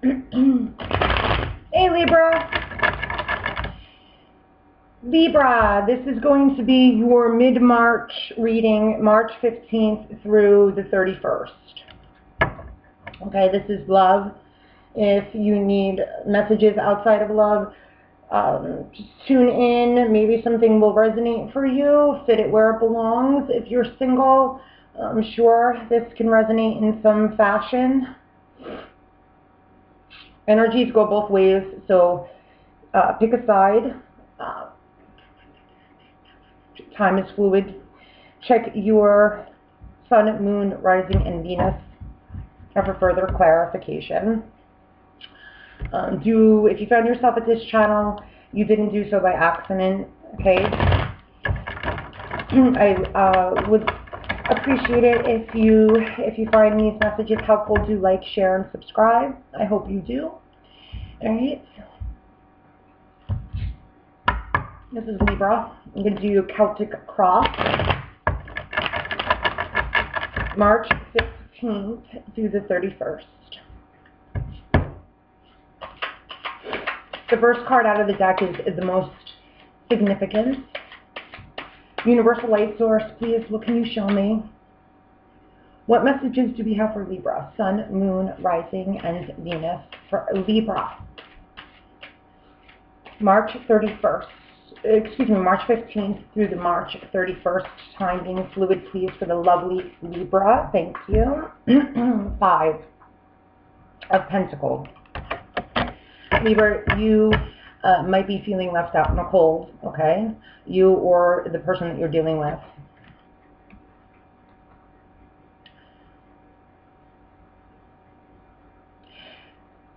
Hey Libra. Libra, this is going to be your mid-March reading, March 15th through the 31st. Okay, this is love. If you need messages outside of love, just tune in. Maybe something will resonate for you. Fit it where it belongs. If you're single, I'm sure this can resonate in some fashion. Energies go both ways, so pick a side. Time is fluid. Check your sun, moon, rising, and Venus for further clarification. If you found yourself at this channel, you didn't do so by accident, okay? I would appreciate it if you find these messages helpful. Do like, share, and subscribe. I hope you do. All right. This is Libra. I'm going to do Celtic Cross. March 15th through the 31st. The first card out of the deck is the most significant. Universal Light Source, please, what can you show me? What messages do we have for Libra? Sun, Moon, Rising, and Venus for Libra. March 31st. Excuse me, March 15th through the March 31st. Time being fluid, please, for the lovely Libra. Thank you. 5 of Pentacles. Libra, you might be feeling left out in the cold, okay? You or the person that you're dealing with.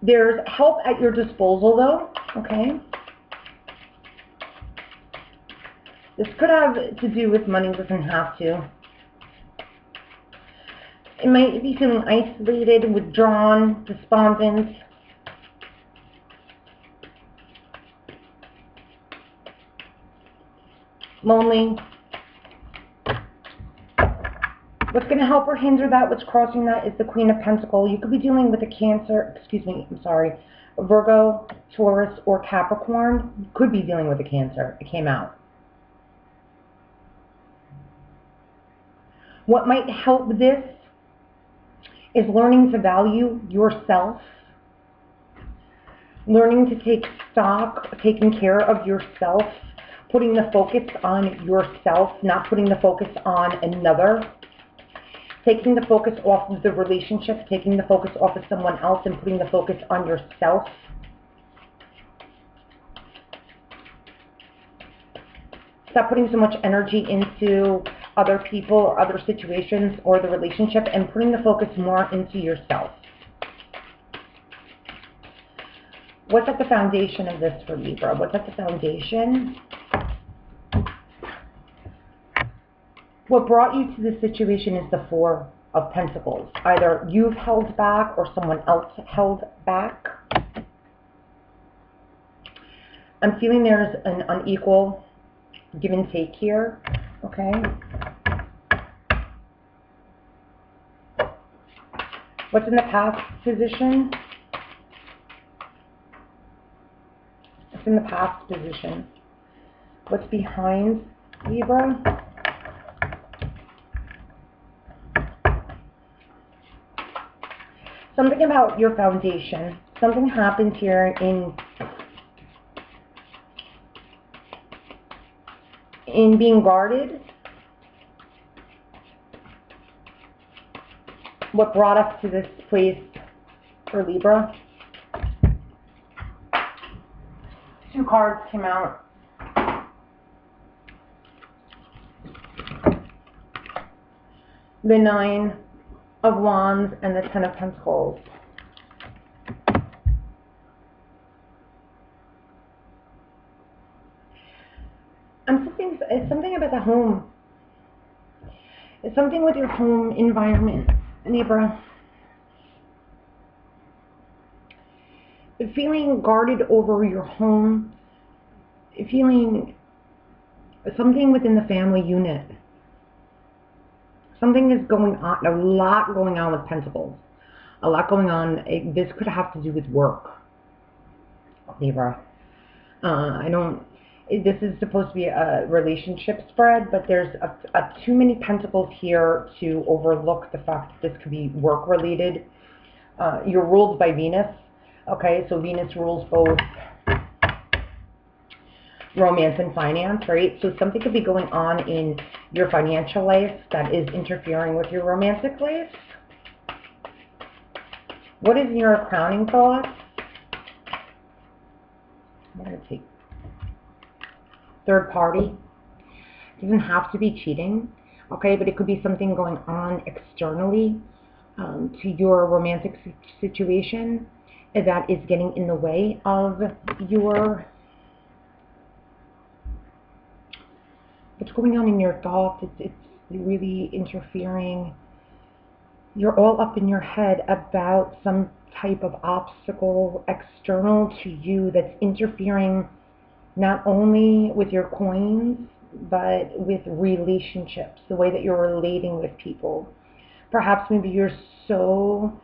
There's help at your disposal, though, okay? This could have to do with money, doesn't have to. It might be feeling isolated, withdrawn, despondent. Lonely. What's going to help or hinder that, what's crossing that, is the Queen of Pentacles. You could be dealing with a Virgo, Taurus, or Capricorn. You could be dealing with a Cancer. It came out. What might help this is learning to value yourself, learning to take stock, taking care of yourself, putting the focus on yourself, not putting the focus on another, taking the focus off of the relationship, taking the focus off of someone else, and putting the focus on yourself. Stop putting so much energy into other people or other situations or the relationship, and putting the focus more into yourself. What's at the foundation of this for Libra? What's at the foundation? What brought you to this situation is the 4 of Pentacles. Either you've held back or someone else held back. I'm feeling there's an unequal give and take here, okay? What's in the past position? What's in the past position? What's behind Libra? Something about your foundation. Something happened here in being guarded. What brought us to this place for Libra? 2 cards came out. The 9 of Wands and the 10 of Pentacles. It's something about the home. It's something with your home environment, Libra. Feeling guarded over your home. Feeling something within the family unit. Something is going on, a lot going on with Pentacles. a lot going on. This could have to do with work, Libra. This is supposed to be a relationship spread, but there's too many pentacles here to overlook the fact that this could be work related. You're ruled by Venus, okay? So Venus rules both romance and finance, right? So something could be going on in your financial life that is interfering with your romantic life. What is your crowning thoughts? I'm going to take third party. It doesn't have to be cheating, okay? But it could be something going on externally to your romantic situation that is getting in the way of your, what's going on in your thoughts. It's really interfering. You're all up in your head about some type of obstacle external to you that's interfering not only with your coins, but with relationships, the way that you're relating with people. Perhaps maybe you're so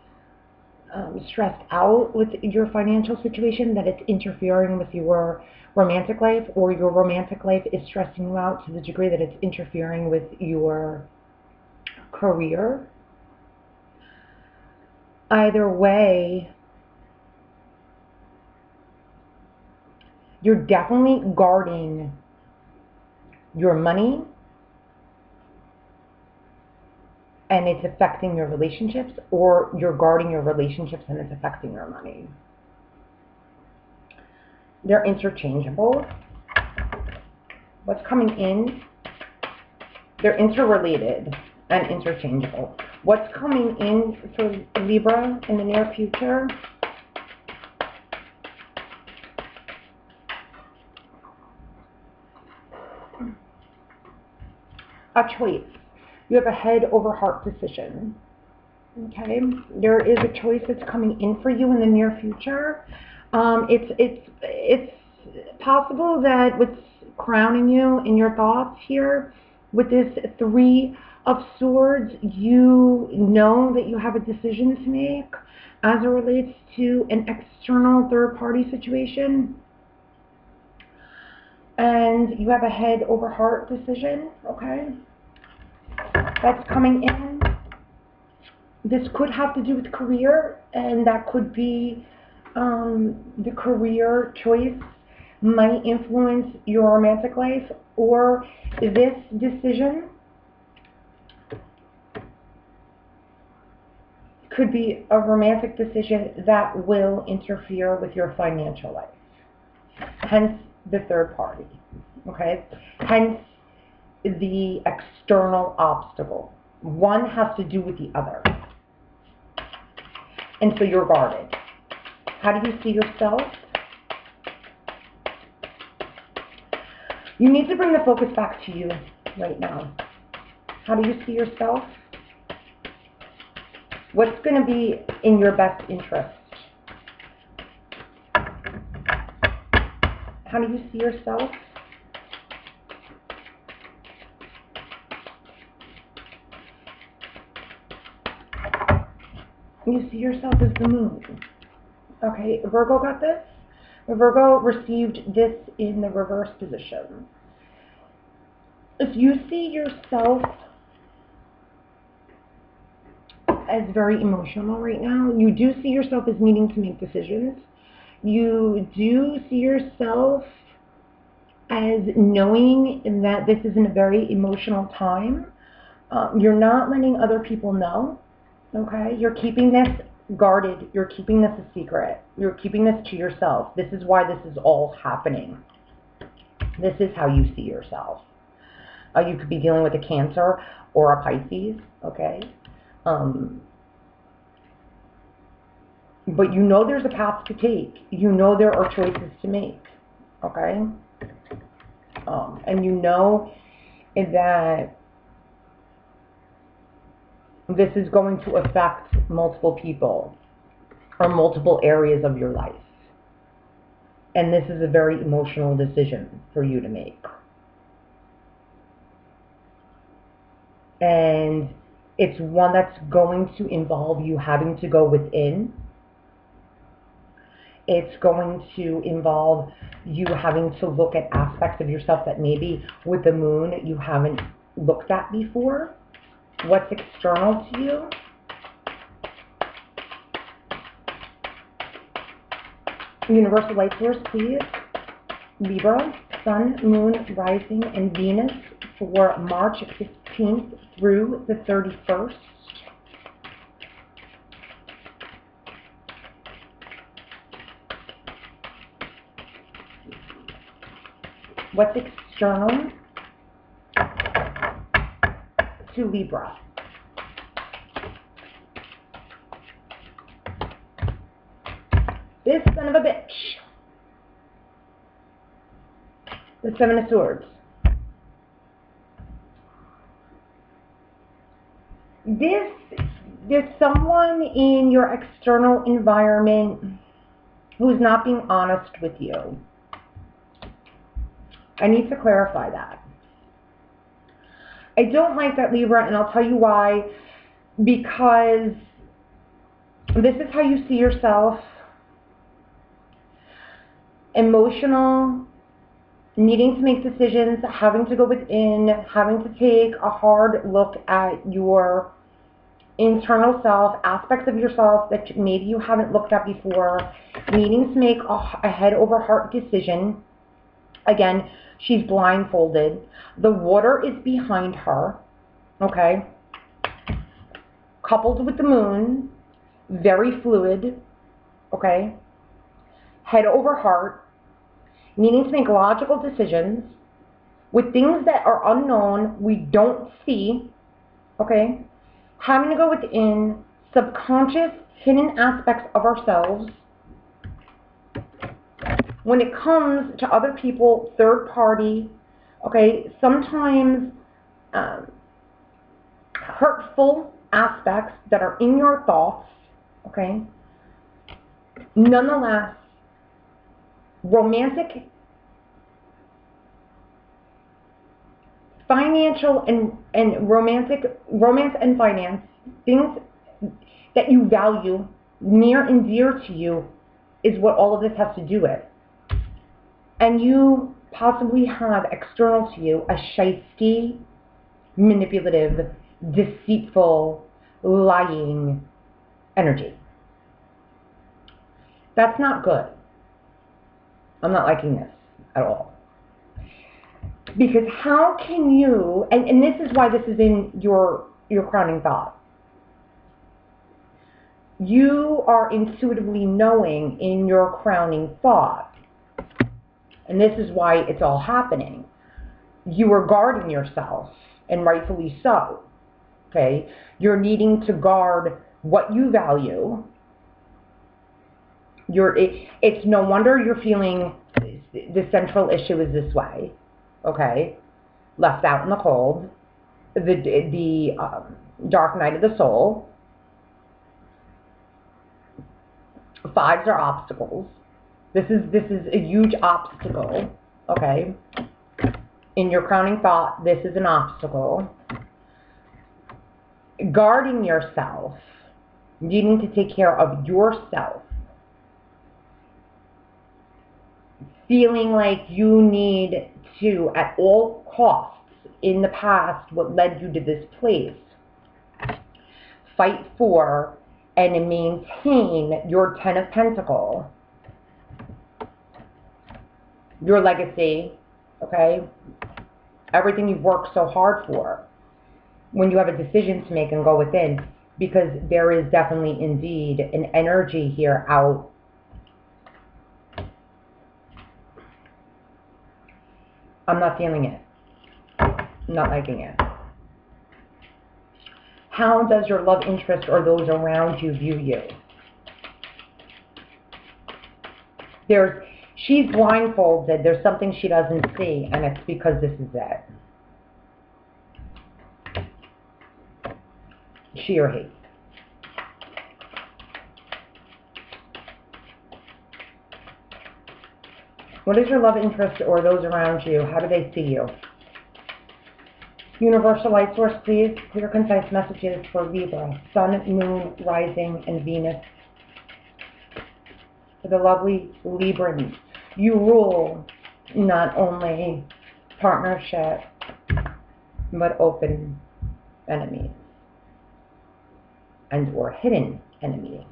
stressed out with your financial situation that it's interfering with your romantic life, or your romantic life is stressing you out to the degree that it's interfering with your career. Either way, you're definitely guarding your money, and it's affecting your relationships, or you're guarding your relationships and it's affecting your money. They're interchangeable. What's coming in? They're interrelated and interchangeable. What's coming in for Libra in the near future? A choice. You have a head over heart decision. Okay, there is a choice that's coming in for you in the near future. It's possible that what's crowning you in your thoughts here with this Three of Swords, you know that you have a decision to make as it relates to an external third-party situation. And you have a head over heart decision, okay? That's coming in. This could have to do with career, and that could be the career choice might influence your romantic life, or this decision could be a romantic decision that will interfere with your financial life. Hence the third party, okay? Hence the external obstacle. One has to do with the other. And so you're guarded. How do you see yourself? You need to bring the focus back to you right now. How do you see yourself? What's going to be in your best interest? How do you see yourself? You see yourself as the moon. Okay, Virgo got this? Virgo received this in the reverse position. If you see yourself as very emotional right now, you do see yourself as needing to make decisions. You do see yourself as knowing that this is in a very emotional time. You're not letting other people know, okay? You're keeping this guarded. You're keeping this a secret. You're keeping this to yourself. This is why this is all happening. This is how you see yourself. You could be dealing with a Cancer or a Pisces, okay? But you know there's a path to take. You know there are choices to make, okay? And you know that this is going to affect multiple people or multiple areas of your life. And this is a very emotional decision for you to make. And It's one that's going to involve you having to go within. It's going to involve you having to look at aspects of yourself that maybe with the moon you haven't looked at before. What's external to you? Universal light source, please. Libra, Sun, Moon, Rising, and Venus for March 15th through the 31st. What's external to Libra? This son of a bitch. The Seven of Swords. There's someone in your external environment who's not being honest with you. I need to clarify that. I don't like that, Libra, and I'll tell you why. Because this is how you see yourself. Emotional, needing to make decisions, having to go within, having to take a hard look at your internal self, aspects of yourself that maybe you haven't looked at before, needing to make a head over heart decision. Again, she's blindfolded. The water is behind her, okay? Coupled with the moon, very fluid, okay? Head over heart, needing to make logical decisions with things that are unknown, we don't see, okay? Having to go within subconscious, hidden aspects of ourselves. When it comes to other people, third party, okay, sometimes hurtful aspects that are in your thoughts, okay? Nonetheless, romantic, financial, and romance and finance, things that you value near and dear to you is what all of this has to do with. And you possibly have external to you a shisty, manipulative, deceitful, lying energy. That's not good. I'm not liking this at all. Because how can you, and this is why this is in your crowning thought. You are intuitively knowing in your crowning thought, and this is why it's all happening. You are guarding yourself, and rightfully so, okay? You're needing to guard what you value. It's no wonder you're feeling the central issue is this way, okay? Left out in the cold, the dark night of the soul. Fives are obstacles. This is a huge obstacle, okay? In your crowning thought, this is an obstacle. Guarding yourself, needing to take care of yourself. Feeling like you need to, at all costs, in the past, what led you to this place, fight for and maintain your Ten of Pentacles, your legacy, okay? Everything you've worked so hard for. When you have a decision to make and go within, because there is definitely indeed an energy here out. I'm not feeling it. I'm not liking it. How does your love interest or those around you view you? She's blindfolded. There's something she doesn't see, and it's because this is it. She or he. What is your love interest or those around you? How do they see you? Universal light source, please, clear, concise messages for Libra, Sun, Moon, Rising, and Venus. For the lovely Librans, you rule not only partnership, but open enemies and or hidden enemies.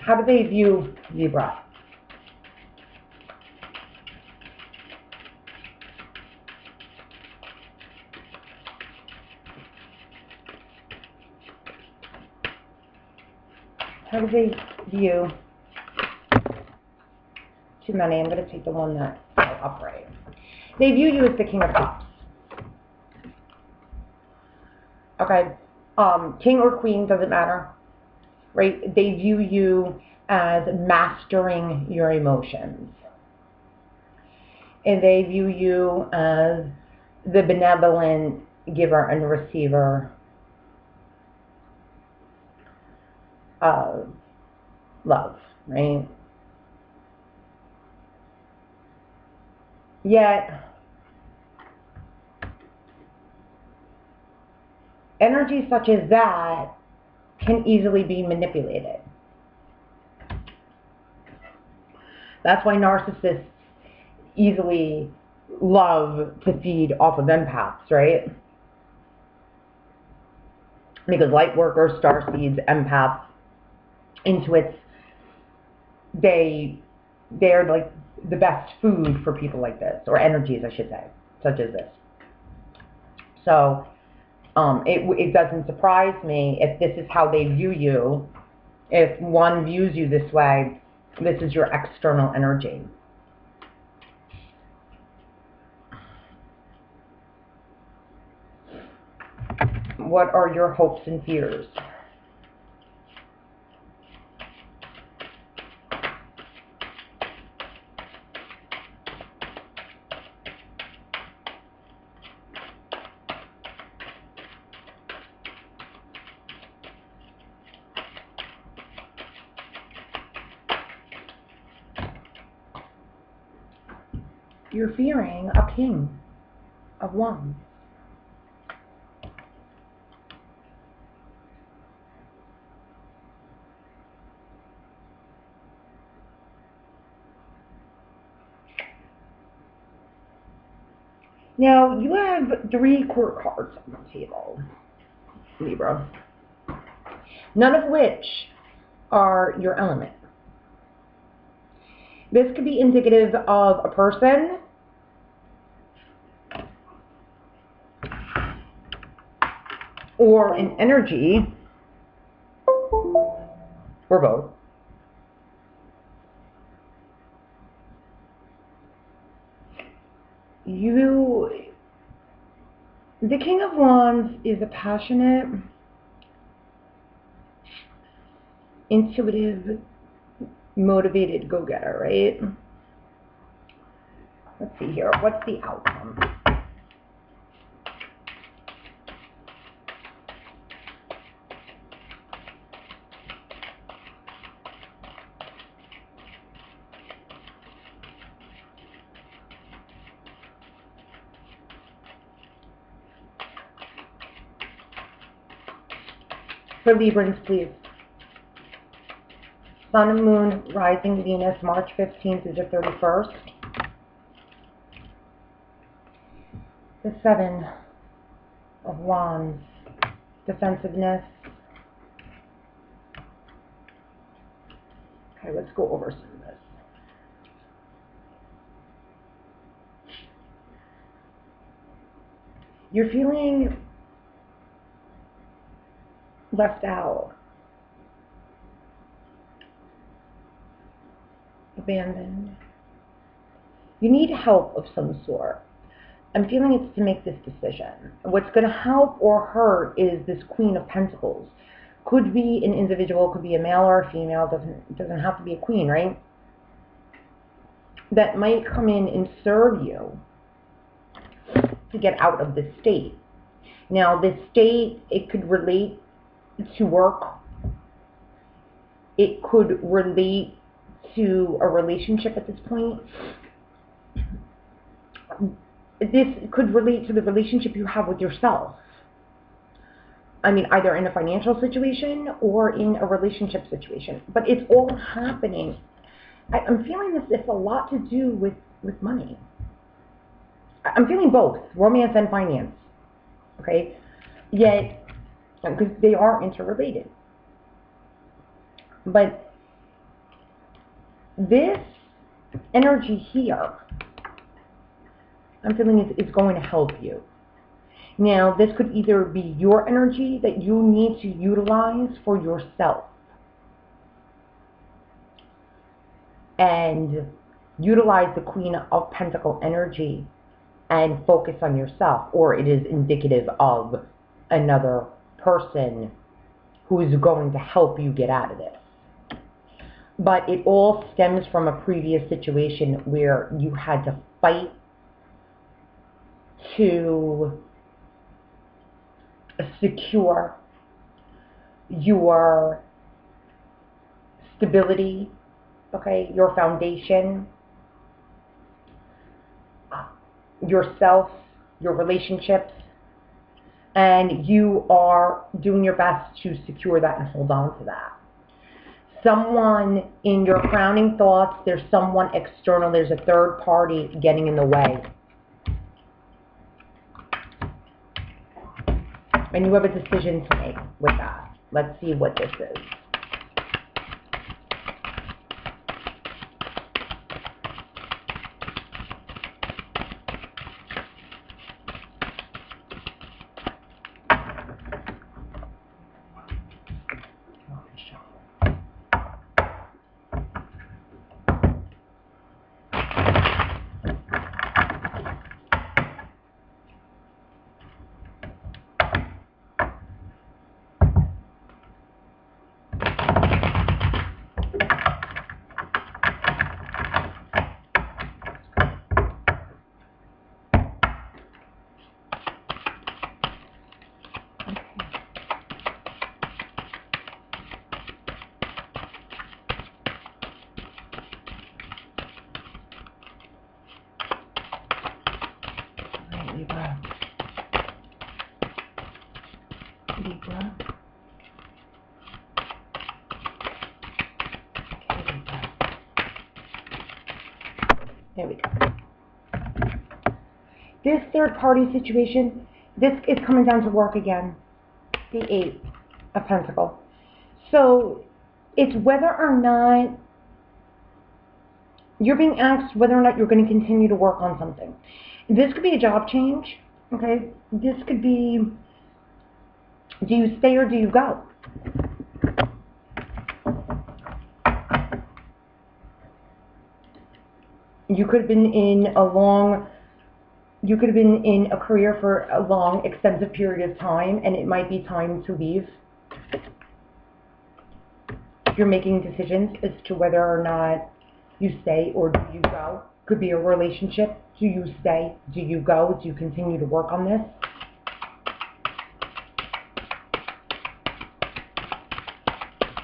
How do they view Libra? How do they view? Too many. I'm going to take the one that's upright. They view you as the King of Cups. Okay. King or queen, doesn't matter. Right? They view you as mastering your emotions. And they view you as the benevolent giver and receiver of love, right? Yet, energy such as that can easily be manipulated. That's why narcissists easily love to feed off of empaths, right? Because light workers, starseeds, empaths, intuits, they're like the best food for people like this, or energies, I should say, such as this. So it doesn't surprise me if this is how they view you. If one views you this way, this is your external energy. What are your hopes and fears? You're fearing a King of Wands. Now, you have 3 court cards on the table, Libra, none of which are your element. This could be indicative of a person or an energy, or both. The King of Wands is a passionate, intuitive, motivated go-getter, right? Let's see here. What's the outcome? For Librans, please. Sun and Moon, Rising Venus, March 15th through the 31st. The 7 of Wands, defensiveness. Okay, let's go over some of this. You're feeling left out, abandoned. You need help of some sort. I'm feeling it's to make this decision. What's going to help or hurt is this Queen of Pentacles. Could be an individual, could be a male or a female, doesn't have to be a queen, right? That might come in and serve you to get out of this state. Now, this state, it could relate to work. It could relate to a relationship at this point. This could relate to the relationship you have with yourself. I mean, either in a financial situation or in a relationship situation. But it's all happening. I'm feeling this, it's a lot to do with money. I'm feeling both, romance and finance. Okay? Yet, because they are interrelated. But this energy here, I'm feeling is going to help you. Now, this could either be your energy that you need to utilize for yourself and utilize the Queen of Pentacles energy and focus on yourself, or it is indicative of another person who is going to help you get out of this. But it all stems from a previous situation where you had to fight to secure your stability, okay, your foundation, yourself, your relationships, and you are doing your best to secure that and hold on to that. Someone in your crowning thoughts, there's someone external, there's a third party getting in the way. And you have a decision to make with that. Let's see what this is. Libra. Libra. Okay, Libra. There we go. This third party situation, this is coming down to work again. The Eight of Pentacles. So it's whether or not you're being asked whether or not you're going to continue to work on something. This could be a job change, okay? This could be, do you stay or do you go? You could have been in a career for a long, extensive period of time, and it might be time to leave. You're making decisions as to whether or not you stay or do you go. Could be a relationship. Do you stay? Do you go? Do you continue to work on this?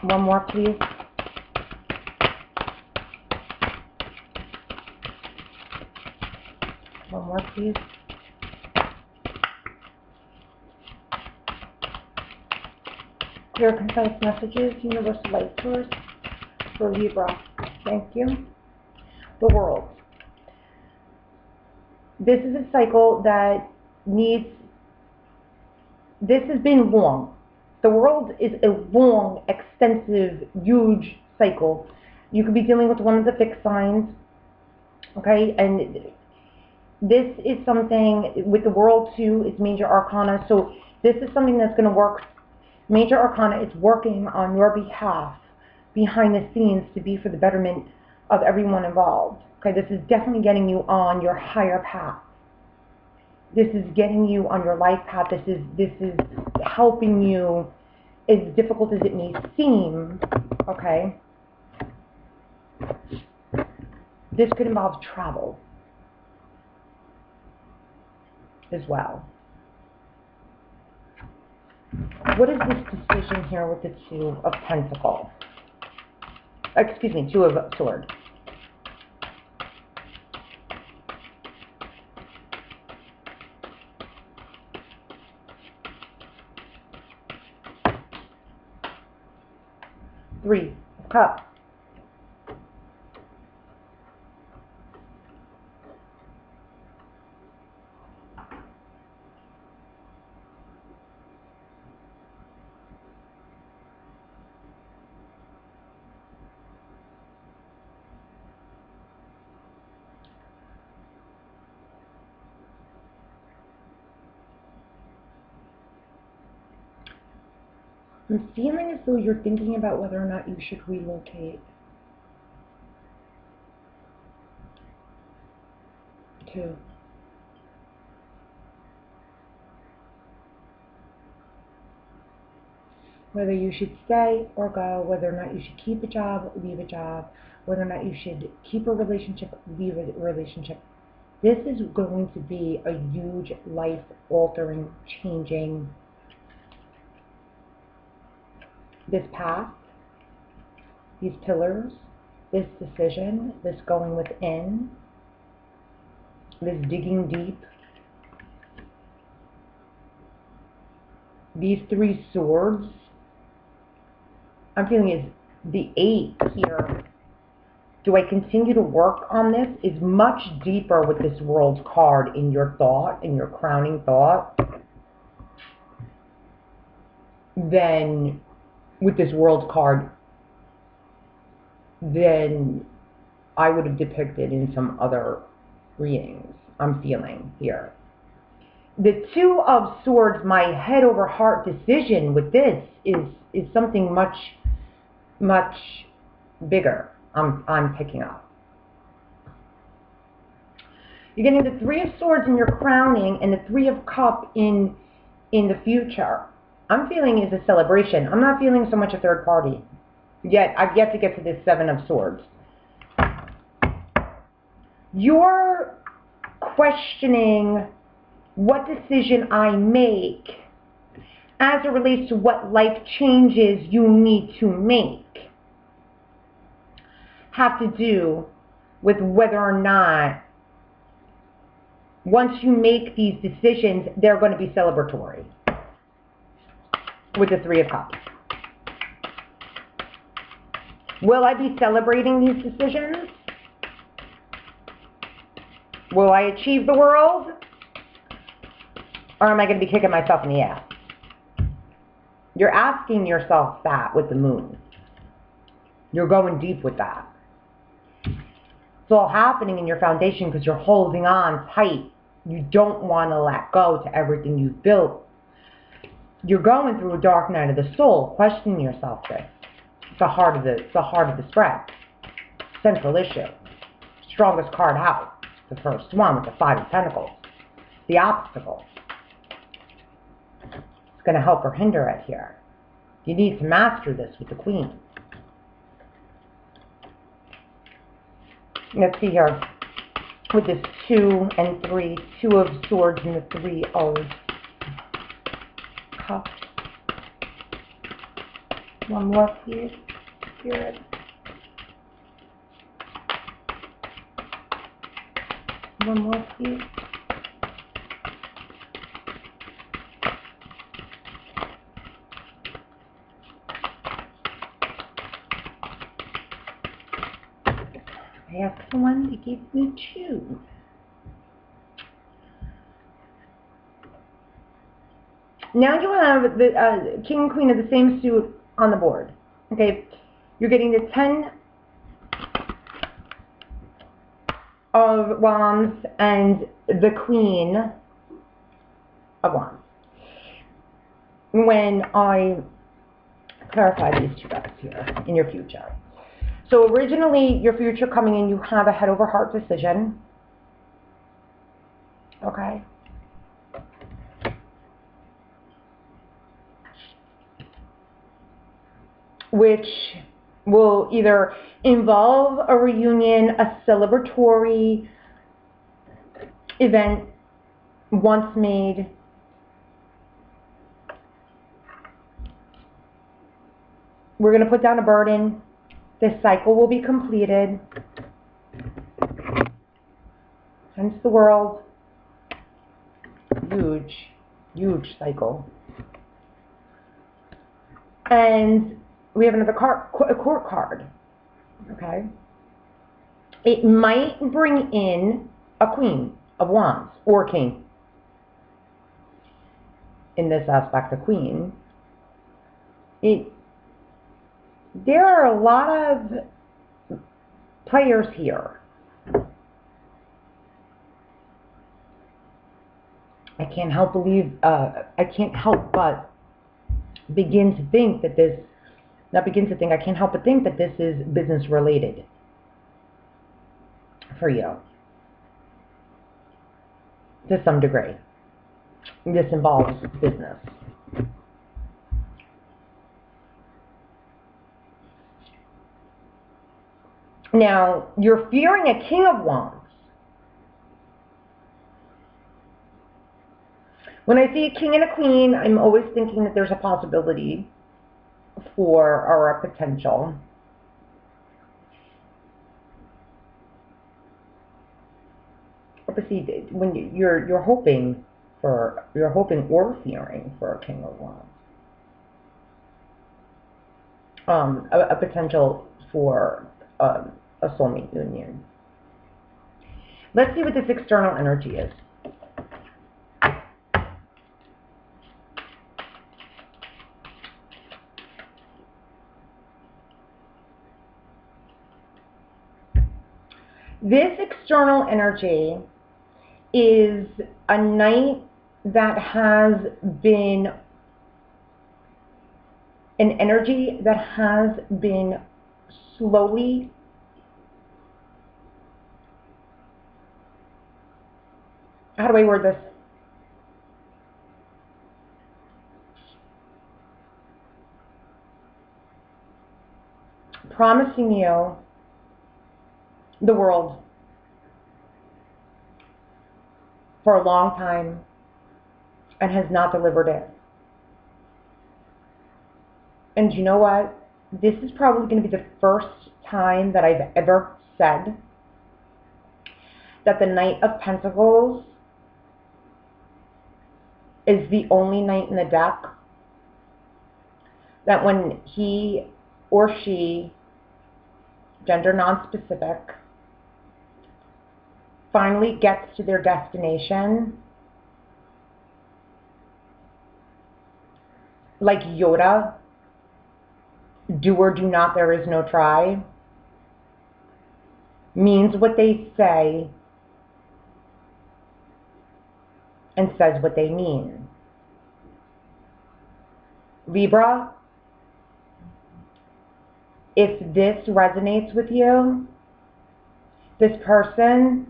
One more, please. One more, please. Clear, concise messages, universal light source for Libra. Thank you. The World. This is a cycle that needs, this has been long. The World is a long, extensive, huge cycle. You could be dealing with one of the fixed signs, okay? And this is something, with the World too, it's Major Arcana, so this is something that's going to work. Major Arcana is working on your behalf behind the scenes to be for the betterment of everyone involved. Okay, this is definitely getting you on your higher path. This is getting you on your life path. This is helping you, as difficult as it may seem, okay? This could involve travel as well. What is this decision here with the Two of Pentacles? excuse me, Two of Swords. Three of Cups. I'm feeling as though you're thinking about whether or not you should relocate. Two. Whether you should stay or go, whether or not you should keep a job, leave a job, whether or not you should keep a relationship, leave a relationship. This is going to be a huge life-altering, changing, this path, these pillars, this decision, this going within, this digging deep. These three swords, I'm feeling is the 8 here. Do I continue to work on this? Is much deeper with this World card in your thought, in your crowning thought, than with this World card than I would have depicted in some other readings. I'm feeling here. The Two of Swords, my head over heart decision with this is something much bigger. I'm picking up. You're getting the Three of Swords in your crowning and the Three of Cups in the future. I'm feeling is a celebration. I'm not feeling so much a third party. Yet I've yet to get to this Seven of Swords. You're questioning what decision I make as it relates to what life changes you need to make have to do with whether or not once you make these decisions, they're going to be celebratory with the Three of Cups. Will I be celebrating these decisions? Will I achieve the world? Or am I going to be kicking myself in the ass? You're asking yourself that with the moon. You're going deep with that. It's all happening in your foundation because you're holding on tight. You don't want to let go to everything you've built. You're going through a dark night of the soul, questioning yourself this. It's the heart of the spread. Central issue. Strongest card out. The first one with the Five of Pentacles. The obstacle. It's going to help or hinder it here. You need to master this with the Queen. Let's see here. With this 2 and 3. 2 of Swords and the 3 of Cups. One more, please. Spirit. One more, please. I asked for one, they gave me 2. Now you have the King and Queen of the same suit on the board. Okay, you're getting the 10 of Wands and the Queen of Wands. When I clarify these two guys here in your future. So originally, your future coming in, you have a head over heart decision. Okay. Which will either involve a reunion, a celebratory event once made. We're going to put down a burden. This cycle will be completed. Hence the world. Huge, huge cycle. And we have another card, a court card. Okay? It might bring in a Queen of Wands or King. In this aspect, the Queen. There are a lot of players here. I can't help but begin to think that this, not begin to think, I can't help but think that this is business related for you. To some degree. This involves business. Now, you're fearing a King of Wands. When I see a king and a queen, I'm always thinking that there's a possibility for, or a potential. Obviously, when you're hoping or fearing for a King of Wands, a potential for a soulmate union. Let's see what this external energy is. This external energy is a knight that has been an energy that has been slowly how do I word this? Promising you the world for a long time and has not delivered it. And you know what? This is probably going to be the first time that I've ever said that the Knight of Pentacles is the only knight in the deck that when he or she, gender non-specific, finally gets to their destination, like Yoda, do or do not, there is no try, means what they say and says what they mean. Libra, if this resonates with you, this person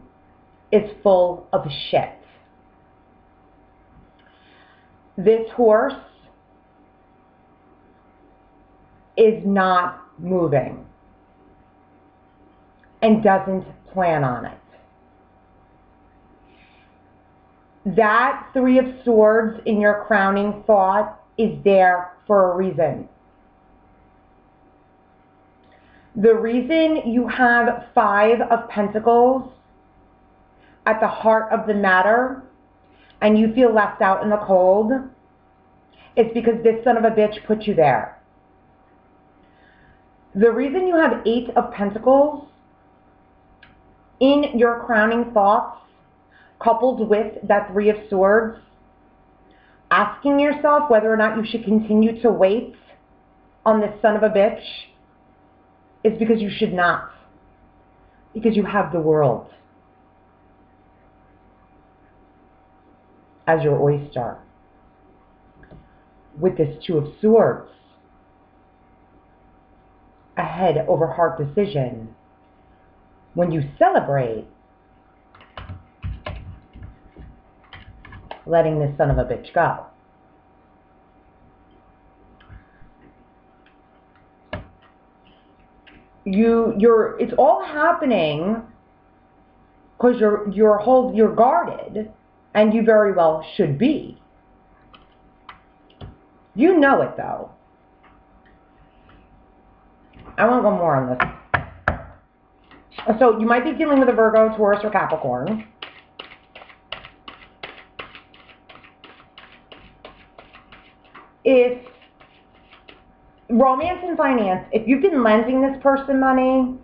is full of shit. This horse is not moving and doesn't plan on it. That Three of Swords in your crowning thought is there for a reason. The reason you have Five of Pentacles at the heart of the matter and you feel left out in the cold is because this son of a bitch put you there. The reason you have Eight of Pentacles in your crowning thoughts, coupled with that Three of Swords, asking yourself whether or not you should continue to wait on this son of a bitch, is because you should not. Because you have the world as your oyster. With this Two of Swords, a head over heart decision. When you celebrate letting this son of a bitch go. It's all happening because you're guarded, and you very well should be. You know it though. I want one more on this. So you might be dealing with a Virgo, Taurus, or Capricorn. If romance and finance, if you've been lending this person money,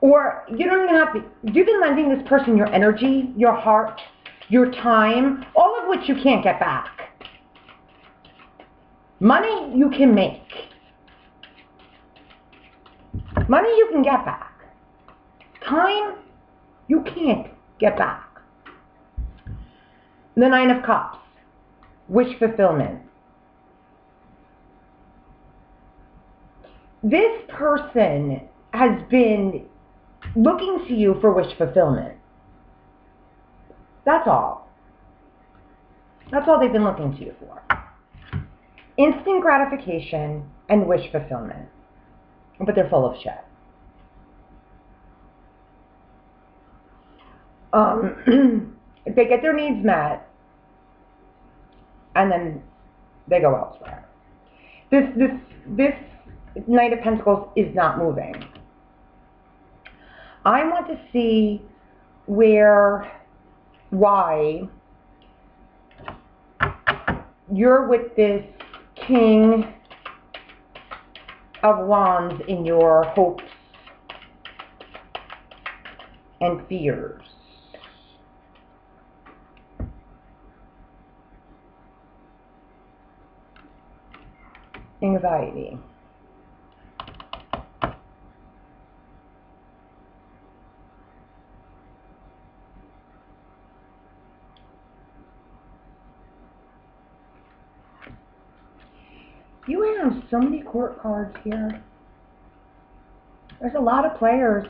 or you don't even have to, you've been lending this person your energy, your heart, your time, all of which you can't get back. Money you can make. Money you can get back. Time you can't get back. The Nine of Cups. Wish fulfillment. This person has been looking to you for wish fulfillment. That's all. That's all they've been looking to you for. Instant gratification and wish fulfillment. But they're full of shit. They get their needs met, and then they go elsewhere. This Knight of Pentacles is not moving. I want to see why you're with this King of Wands in your hopes and fears. Anxiety. You have so many court cards here. There's a lot of players.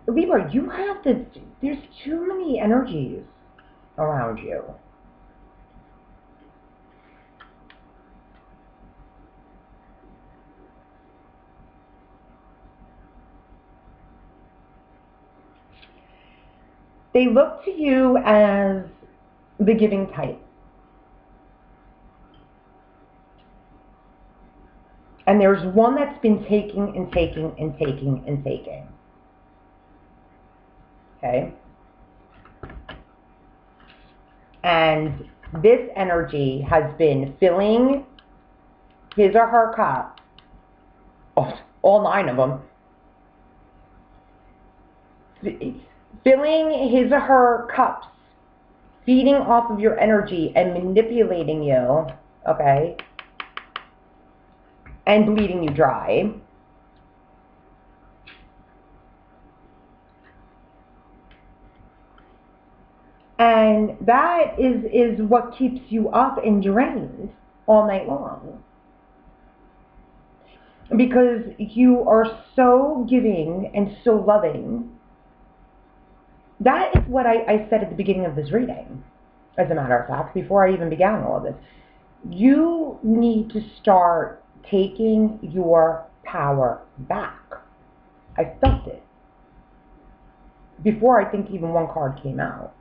Libra, you have to, there's too many energies around you. They look to you as the giving type. And there's one that's been taking and taking and taking and taking. Okay? And this energy has been filling his or her cup, all 9 of them, filling his or her cups, feeding off of your energy and manipulating you, okay? And bleeding you dry. And that is what keeps you up and drained all night long. Because you are so giving and so loving. That is what I said at the beginning of this reading, as a matter of fact, before I even began all of this. You need to start taking your power back. I felt it before I think even one card came out.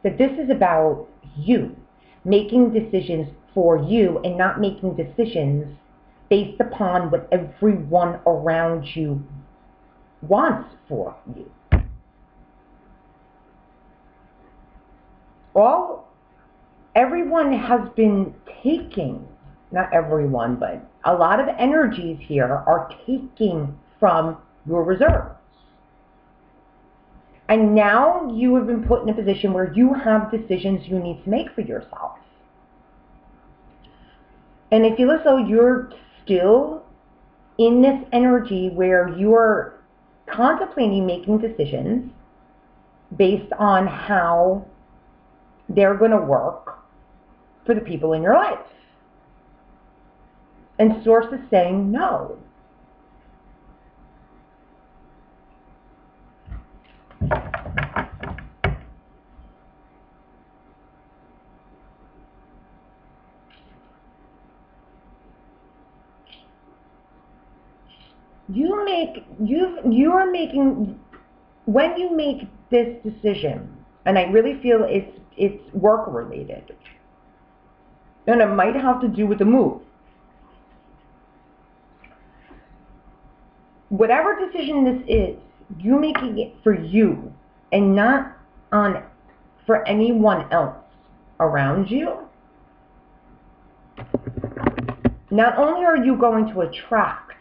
That this is about you making decisions for you and not making decisions based upon what everyone around you wants for you. Everyone has been taking, not everyone, but a lot of energies here are taking from your reserves. And now you have been put in a position where you have decisions you need to make for yourself. And I feel as though you're still in this energy where you're contemplating making decisions based on how they're going to work for the people in your life. And Source is saying no. You are making, when you make this decision, and I really feel it's work related, and it might have to do with the move. whatever decision this is, you making it for you and not for anyone else around you, not only are you going to attract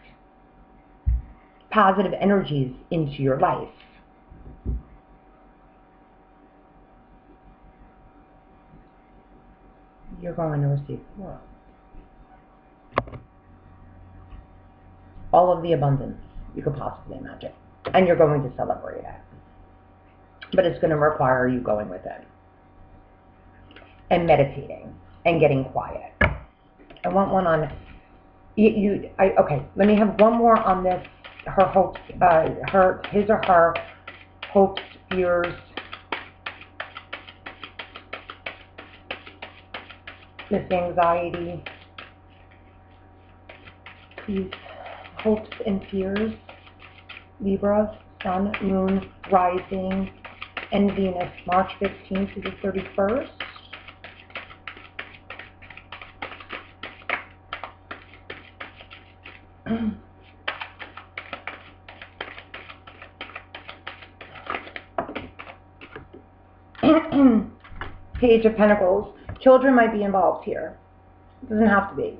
positive energies into your life, you're going to receive more. All of the abundance you could possibly imagine. And you're going to celebrate it. But it's going to require you going within and meditating and getting quiet. I want one on okay, let me have one more on this. Her hopes, his or her hopes, fears, this anxiety, these hopes and fears, Libra, Sun, Moon, Rising, and Venus, March 15th to the 31st. Page of Pentacles. Children might be involved here. It doesn't have to be.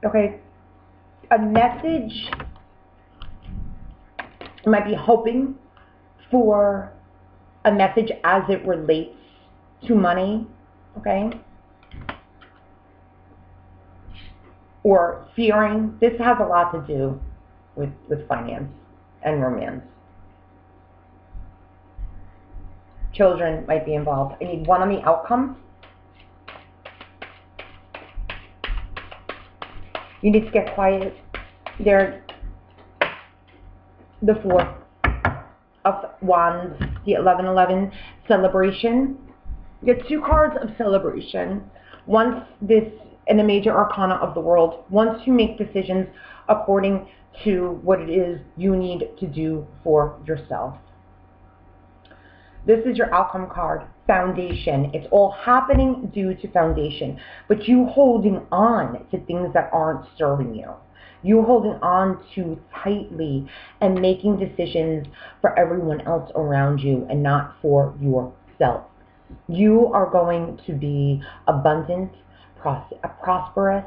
Okay. A message, you might be hoping for a message as it relates to money, okay? Or fearing. This has a lot to do with finance and romance. Children might be involved. I need one on the outcome. You need to get quiet. There, the Four of Wands, the 1111 celebration. You get two cards of celebration. Once this, in the major arcana of the world, once you make decisions according to what it is you need to do for yourself. This is your outcome card, foundation. It's all happening due to foundation, but you holding on to things that aren't serving you. You holding on too tightly and making decisions for everyone else around you and not for yourself. You are going to be abundant, prosperous.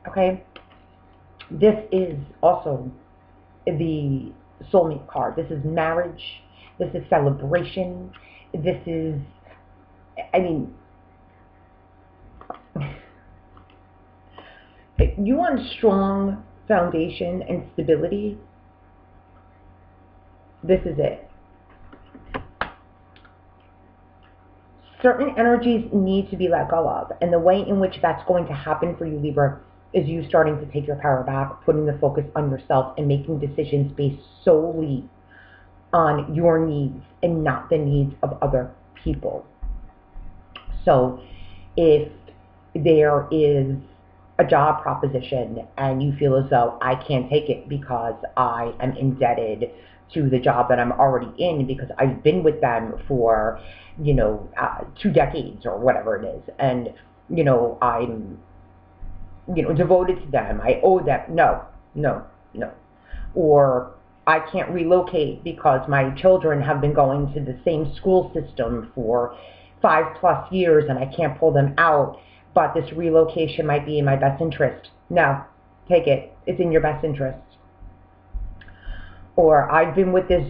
Okay? This is also the soulmate card. This is marriage. This is celebration. This is, I mean, if you want strong foundation and stability, this is it. Certain energies need to be let go of, and the way in which that's going to happen for you, Libra, is you starting to take your power back, putting the focus on yourself and making decisions based solely on your needs and not the needs of other people. So if there is a job proposition and you feel as though I can't take it because I am indebted to the job that I'm already in because I've been with them for, 2 decades or whatever it is, and, I'm devoted to them, I owe them. No. Or I can't relocate because my children have been going to the same school system for 5+ years and I can't pull them out, but this relocation might be in my best interest. No, take it. It's in your best interest. Or I've been with this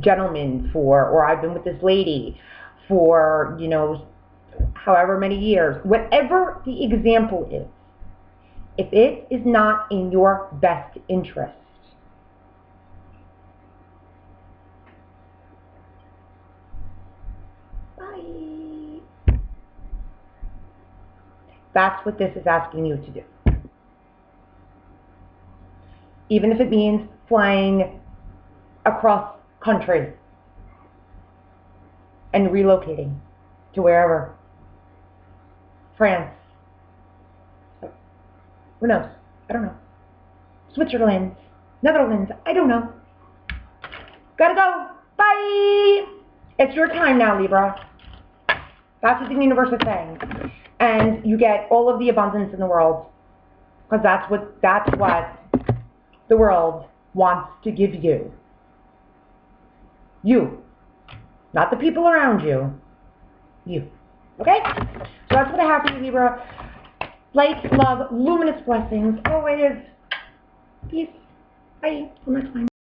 gentleman or I've been with this lady for, however many years, whatever the example is, if it is not in your best interest, bye. That's what this is asking you to do. Even if it means flying across country and relocating to wherever. France. Who knows? I don't know. Switzerland. Netherlands. I don't know. Gotta go. Bye. It's your time now, Libra. That's what the universe is saying. And you get all of the abundance in the world. Because that's what the world wants to give you. You. Not the people around you. You. Okay? So that's what I have for you, Libra. Light, love, luminous blessings. Always. Peace. Bye. Till next time.